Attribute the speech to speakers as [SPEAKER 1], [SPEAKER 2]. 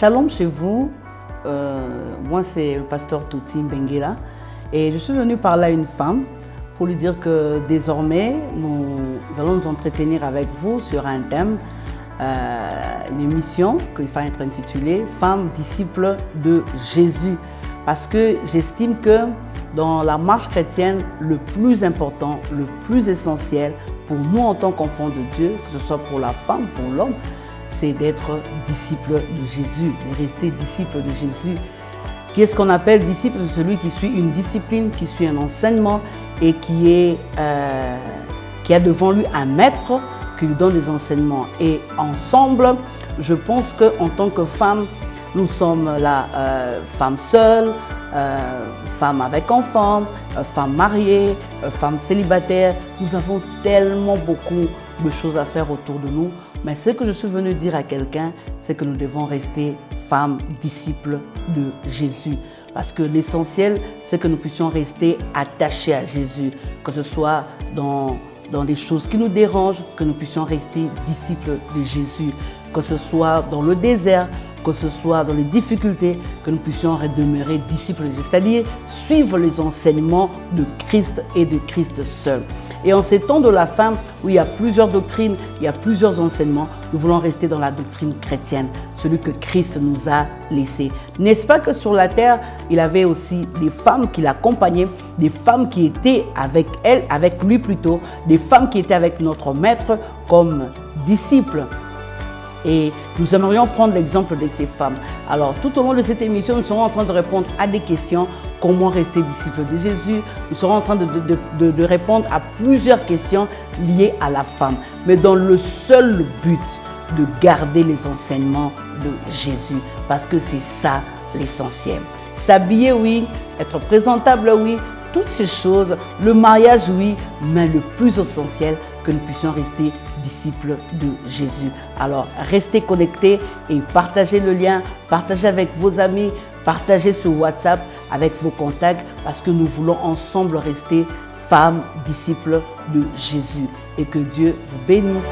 [SPEAKER 1] Shalom chez vous, moi c'est le pasteur Tuti Benguela et je suis venue parler à une femme pour lui dire que désormais nous allons nous entretenir avec vous sur un thème, une émission qui va être intitulée « Femmes disciples de Jésus » parce que j'estime que dans la marche chrétienne, le plus important, le plus essentiel pour nous en tant qu'enfants de Dieu, que ce soit pour la femme, pour l'homme, c'est d'être disciple de Jésus, de rester disciple de Jésus. Qu'est-ce qu'on appelle disciple? C'est celui qui suit une discipline, qui suit un enseignement et qui a devant lui un maître qui lui donne des enseignements. Et ensemble, je pense qu'en tant que femme, nous sommes la femme seule, femme avec enfants, femme mariée, femme célibataire. Nous avons tellement beaucoup de choses à faire autour de nous. Mais ce que je suis venue dire à quelqu'un, c'est que nous devons rester femmes disciples de Jésus. Parce que l'essentiel, c'est que nous puissions rester attachés à Jésus. Que ce soit dans des choses qui nous dérangent, que nous puissions rester disciples de Jésus. Que ce soit dans le désert, que ce soit dans les difficultés, que nous puissions demeurer disciples de Jésus. C'est-à-dire suivre les enseignements de Christ et de Christ seul. Et en ces temps de la femme, où il y a plusieurs doctrines, il y a plusieurs enseignements, nous voulons rester dans la doctrine chrétienne, celui que Christ nous a laissé. N'est-ce pas que sur la terre, il avait aussi des femmes qui l'accompagnaient, des femmes qui étaient avec elle, avec lui plutôt, des femmes qui étaient avec notre maître comme disciples. Et nous aimerions prendre l'exemple de ces femmes. Alors, tout au long de cette émission, nous serons en train de répondre à des questions. Comment rester disciple de Jésus? Nous serons en train de répondre à plusieurs questions liées à la femme, mais dans le seul but de garder les enseignements de Jésus, parce que c'est ça l'essentiel. S'habiller, oui. Être présentable, oui. Toutes ces choses, le mariage, oui, mais le plus essentiel, que nous puissions rester disciples de Jésus. Alors, restez connectés et partagez le lien, partagez avec vos amis, partagez sur WhatsApp avec vos contacts parce que nous voulons ensemble rester femmes disciples de Jésus et que Dieu vous bénisse.